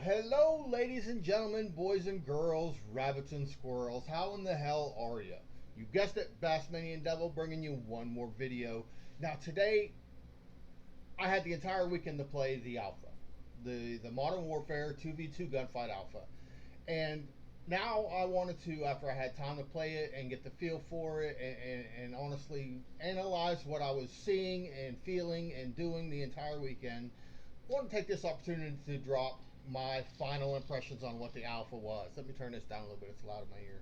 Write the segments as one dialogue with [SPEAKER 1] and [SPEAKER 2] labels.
[SPEAKER 1] Hello, ladies and gentlemen, boys and girls, rabbits and squirrels. How in the hell are you? You guessed it, Bassmanian Devil bringing you one more video. Now, today, I had the entire weekend to play the Alpha, the Modern Warfare 2v2 Gunfight Alpha. And now I wanted to, after I had time to play it and get the feel for it and honestly analyze what I was seeing and feeling and doing the entire weekend, I want to take this opportunity to drop my final impressions on what the Alpha was. Let me turn this down a little bit, it's loud in my ear.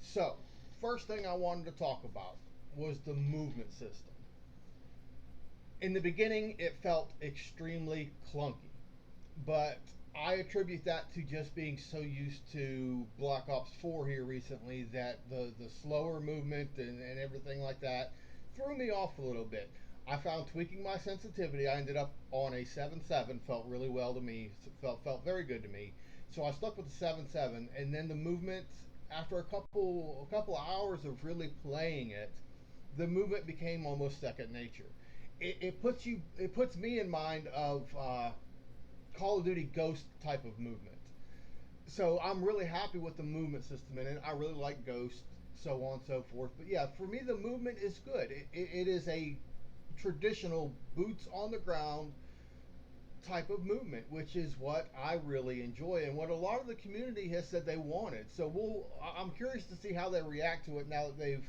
[SPEAKER 1] So, first thing I wanted to talk about was the movement system. In the beginning, it felt extremely clunky, but I attribute that to just being so used to Black Ops 4 here recently that the slower movement and everything like that threw me off a little bit. I found tweaking my sensitivity. I ended up on a 7.7. Felt really well to me. Felt very good to me. So I stuck with the 7.7, and then the movement after a couple of hours of really playing it, the movement became almost second nature. It puts me in mind of Call of Duty Ghost type of movement. So I'm really happy with the movement system in it. I really like Ghost, so on and so forth. But yeah, for me the movement is good. It is a traditional boots on the ground type of movement, which is what I really enjoy and what a lot of the community has said they wanted. So I'm curious to see how they react to it now that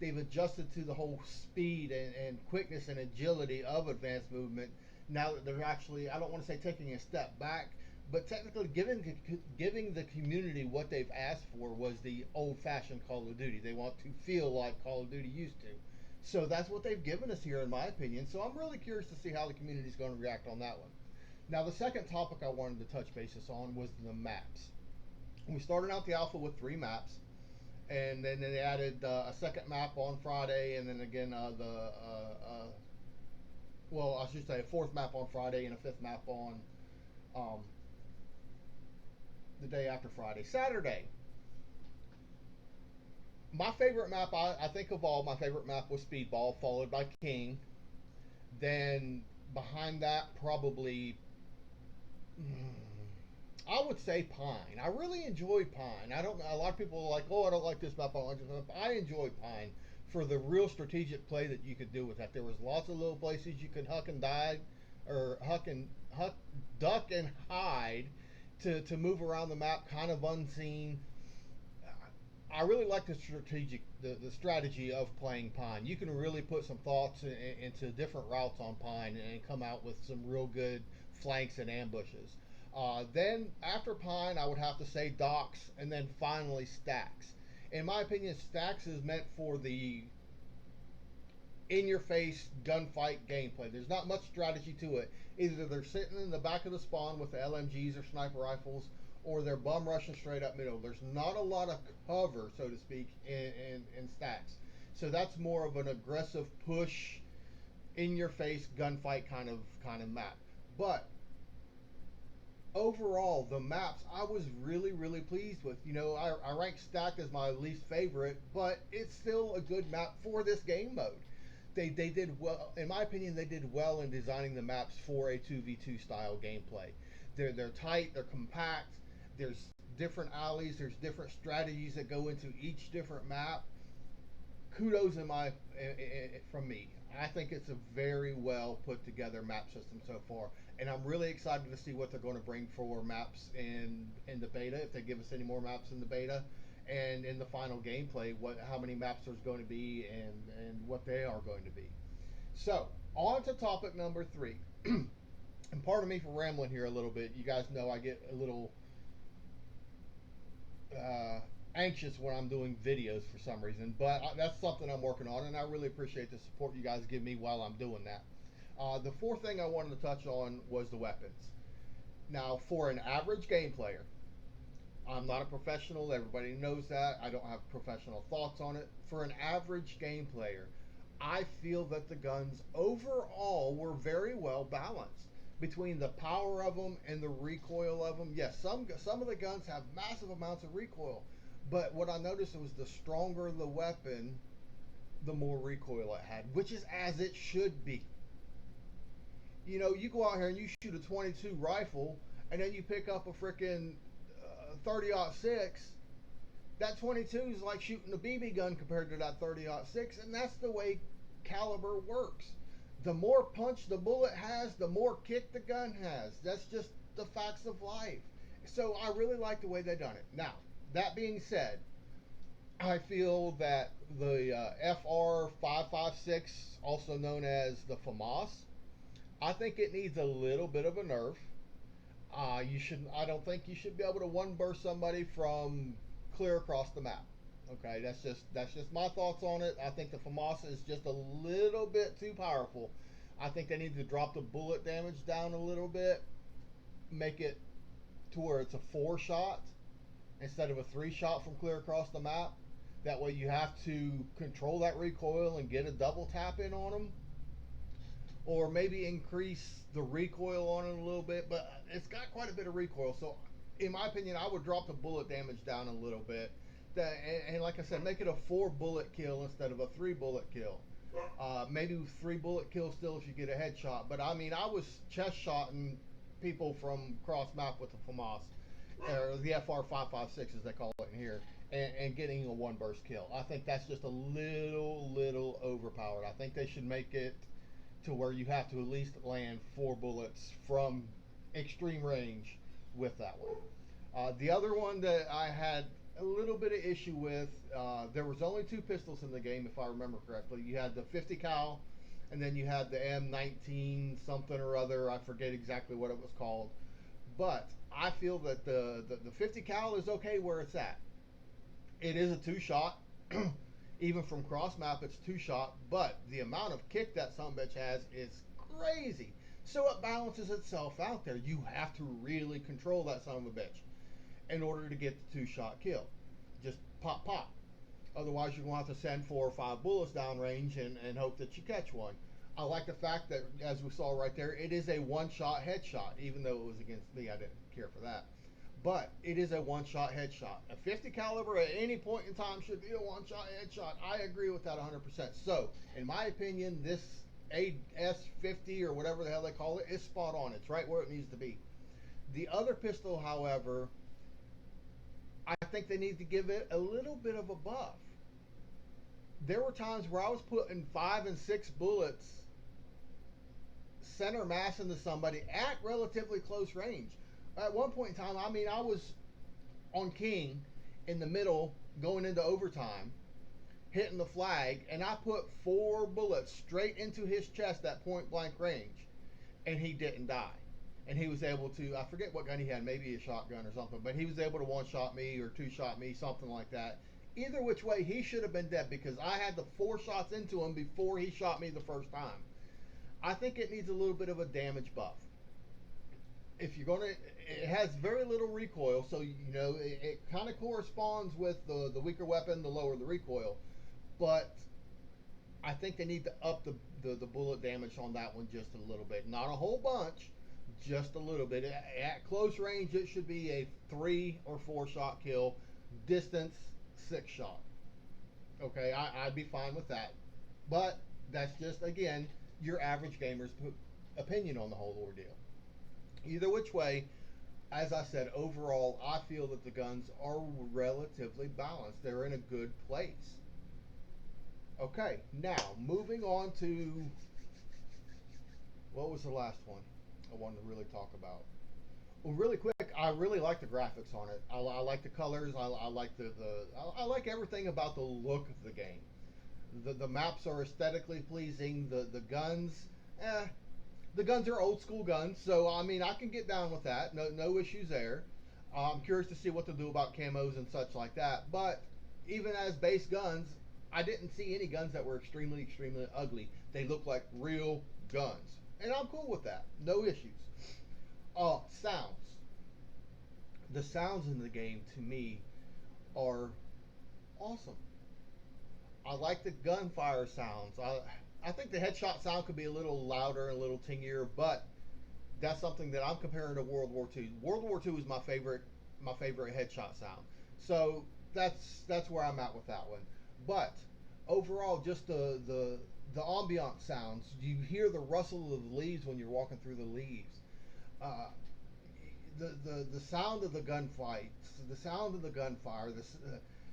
[SPEAKER 1] they've adjusted to the whole speed and quickness and agility of advanced movement. Now that they're actually, I don't want to say taking a step back, but technically giving the community what they've asked for was the old-fashioned Call of Duty. They want to feel like Call of Duty used to. So that's what they've given us here, in my opinion. So I'm really curious to see how the community is going to react on that one. Now, the second topic I wanted to touch basis on was the maps. We started out the alpha with 3 maps, and then they added a second map on Friday, and then again well, I should say a fourth map on Friday and a fifth map on um, the day after Friday. Saturday, my favorite map, I think of all, my favorite map was Speedball, followed by King. Then behind that, probably, I would say Pine. I really enjoyed Pine. I don't. A lot of people are like, "Oh, I don't like this map. I don't like this map." I enjoyed Pine for the real strategic play that you could do with that. There was lots of little places you could huck and dive, or huck, duck and hide to move around the map, kind of unseen. I really like the strategy of playing Pine. You can really put some thoughts into different routes on Pine and come out with some real good flanks and ambushes. Then after Pine, I would have to say Docks, and then finally Stacks. In my opinion, Stacks is meant for the in-your-face gunfight gameplay. There's not much strategy to it. Either they're sitting in the back of the spawn with the LMGs or sniper rifles, or they're bum rushing straight up middle. There's not a lot of cover, so to speak, in Stacks. So that's more of an aggressive push, in-your-face gunfight kind of map. But overall, the maps I was really pleased with. I rank Stacked as my least favorite, but it's still a good map for this game mode. They did well, in my opinion. They did well in designing the maps for a 2v2 style gameplay. They're tight, they're compact. There's different alleys, there's different strategies that go into each different map. Kudos from me. I think it's a very well put together map system so far, and I'm really excited to see what they're going to bring for maps in the beta. If they give us any more maps in the beta, and in the final gameplay, how many maps there's going to be and what they are going to be. So on to topic number 3. And pardon me for rambling here a little bit. You guys know I get a little anxious when I'm doing videos for some reason, but that's something I'm working on, and I really appreciate the support you guys give me while I'm doing that. The fourth thing I wanted to touch on was the weapons. Now, for an average game player, I'm not a professional, everybody knows that. I don't have professional thoughts on it. For an average game player, I feel that the guns overall were very well balanced between the power of them and the recoil of them. Yes, some of the guns have massive amounts of recoil, but what I noticed was the stronger the weapon, the more recoil it had, which is as it should be. You go out here and you shoot a 22 rifle and then you pick up a freaking 30-06, that 22 is like shooting a BB gun compared to that 30-06, and that's the way caliber works. The more punch the bullet has, the more kick the gun has. That's just the facts of life. So I really like the way they done it. Now, that being said, I feel that the FR556, also known as the FAMAS, I think it needs a little bit of a nerf. You should. I don't think you should be able to one burst somebody from clear across the map. Okay, that's just my thoughts on it. I think the FAMAS is just a little bit too powerful. I think they need to drop the bullet damage down a little bit, make it to where it's a 4 shot instead of a 3 shot from clear across the map. That way you have to control that recoil and get a double tap in on them, or maybe increase the recoil on it a little bit. But it's got quite a bit of recoil, so in my opinion, I would drop the bullet damage down a little bit. And like I said, make it a 4 bullet kill instead of a 3 bullet kill. Maybe 3 bullet kill still if you get a headshot. But I mean, I was chest shotting people from cross map with the FAMAS, or the FR556 as they call it in here, and getting a one burst kill. I think that's just a little overpowered. I think they should make it to where you have to at least land 4 bullets from extreme range with that one. The other one that I had a little bit of issue with, there was only 2 pistols in the game, if I remember correctly. You had the 50 cal, and then you had the M19 something or other. I forget exactly what it was called, but I feel that the 50 cal is okay where it's at. It is a 2 shot. Even from cross map, it's 2 shot, but the amount of kick that son bitch has is crazy. So it balances itself out there. You have to really control that son of a bitch in order to get the 2 shot kill. Just pop, pop. Otherwise, you're going to have to send 4 or 5 bullets down range and hope that you catch one. I like the fact that, as we saw right there, it is a 1 shot headshot. Even though it was against me, I didn't care for that. But it is a 1 shot headshot. A 50 caliber at any point in time should be a 1 shot headshot. I agree with that 100%. So, in my opinion, this AS50 or whatever the hell they call it is spot on. It's right where it needs to be. The other pistol, however, I think they need to give it a little bit of a buff. There were times where I was putting 5 and 6 bullets center mass into somebody at relatively close range. At one point in time, I mean, I was on King in the middle going into overtime, hitting the flag, and I put 4 bullets straight into his chest at point blank range, and he didn't die. And he was able to, I forget what gun he had, maybe a shotgun or something, but he was able to 1 shot me or 2 shot me, something like that. Either which way, he should have been dead because I had the 4 shots into him before he shot me the first time. I think it needs a little bit of a damage buff. If you're gonna, it has very little recoil, so you know it kind of corresponds with the weaker weapon, the lower the recoil. But I think they need to up the bullet damage on that one just a little bit, not a whole bunch, just a little bit. At close range, it should be a 3 or 4 shot kill. Distance, 6 shot. Okay, I'd be fine with that. But that's just, again, your average gamer's opinion on the whole ordeal. Either which way, as I said, overall, I feel that the guns are relatively balanced. They're in a good place. Okay, now moving on to, what was the last one I wanted to really talk about? Well, really quick, I really like the graphics on it. I like the colors. I like I like everything about the look of the game. The maps are aesthetically pleasing. The guns, the guns are old school guns, so I mean I can get down with that. No issues there. I'm curious to see what they'll do about camos and such like that. But even as base guns, I didn't see any guns that were extremely ugly. They look like real guns, and I'm cool with that. No issues. Sounds. The sounds in the game to me are awesome. I like the gunfire sounds. I think the headshot sound could be a little louder and a little tingier, but that's something that I'm comparing to World War II. World War II is my favorite headshot sound. So that's where I'm at with that one. But overall, just the ambient sounds. You hear the rustle of the leaves when you're walking through the leaves. the sound of the gunfights, the sound of the gunfire.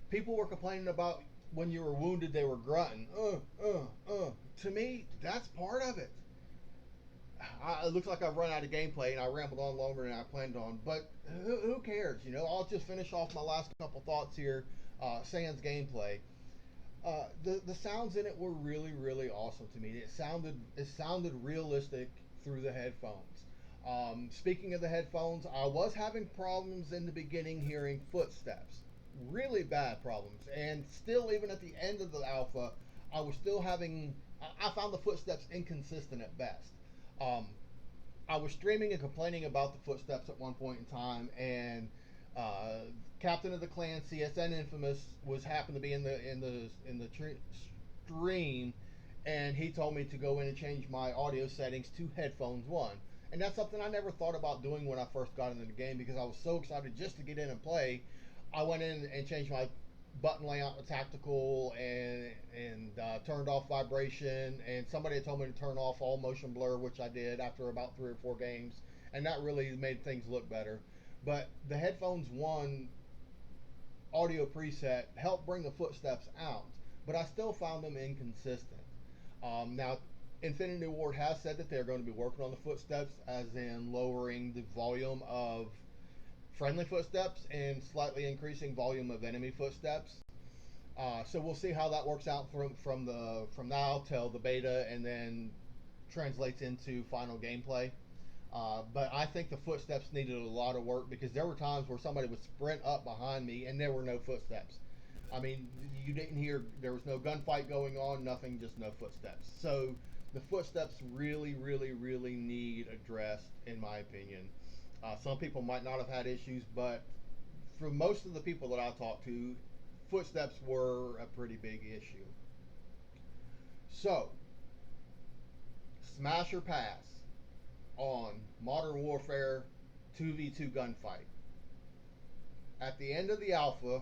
[SPEAKER 1] People were complaining about when you were wounded, they were grunting. To me, that's part of it. It looks like I've run out of gameplay and I rambled on longer than I planned on, but who cares? You know, I'll just finish off my last couple thoughts here. Sans gameplay. The sounds in it were really awesome to me. It sounded realistic through the headphones. Speaking of the headphones, I was having problems in the beginning hearing footsteps, really bad problems, and still even at the end of the alpha, I was still having. I found the footsteps inconsistent at best. Um, I was streaming and complaining about the footsteps at one point in time, and uh, Captain of the Clan CSN Infamous was happened to be in the stream, and he told me to go in and change my audio settings to headphones one, and that's something I never thought about doing when I first got into the game because I was so excited just to get in and play. I went in and changed my button layout to tactical and turned off vibration, and somebody had told me to turn off all motion blur, which I did after about 3 or 4 games, and that really made things look better. But the headphones one audio preset helped bring the footsteps out, but I still found them inconsistent. Now, Infinity Ward has said that they're going to be working on the footsteps, as in lowering the volume of friendly footsteps and slightly increasing volume of enemy footsteps. So we'll see how that works out from now till the beta, and then translates into final gameplay. But I think the footsteps needed a lot of work because there were times where somebody would sprint up behind me and there were no footsteps. I mean, you didn't hear, there was no gunfight going on, nothing, just no footsteps. So the footsteps really need addressed, in my opinion. Some people might not have had issues, but for most of the people that I talked to, footsteps were a pretty big issue. So, smash or pass on Modern Warfare 2v2 Gunfight. At the end of the alpha,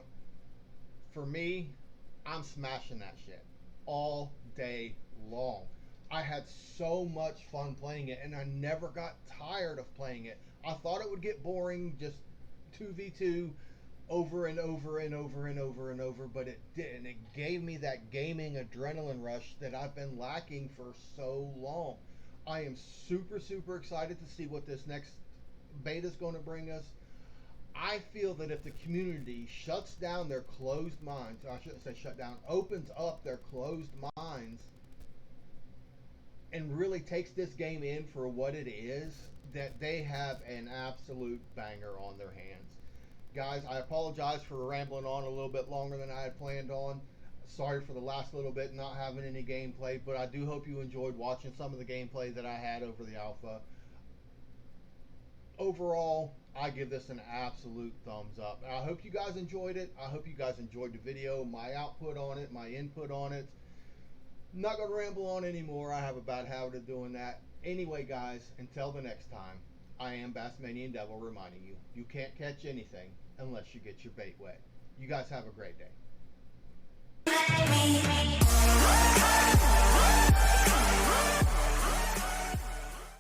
[SPEAKER 1] for me, I'm smashing that shit all day long. I had so much fun playing it, and I never got tired of playing it. I thought it would get boring, just 2v2 over and over and over and over and over, but it didn't. It gave me that gaming adrenaline rush that I've been lacking for so long. I am super excited to see what this next beta is going to bring us. I feel that if the community shuts down their closed minds, I shouldn't say shut down, opens up their closed minds and really takes this game in for what it is, that they have an absolute banger on their hands. Guys, I apologize for rambling on a little bit longer than I had planned on. Sorry for the last little bit not having any gameplay, but I do hope you enjoyed watching some of the gameplay that I had over the alpha. Overall, I give this an absolute thumbs up. I hope you guys enjoyed it. I hope you guys enjoyed the video, my output on it, my input on it. I'm not going to ramble on anymore. I have a bad habit of doing that. Anyway, guys, until the next time, I am Bassmanian Devil reminding you, you can't catch anything unless you get your bait wet. You guys have a great day.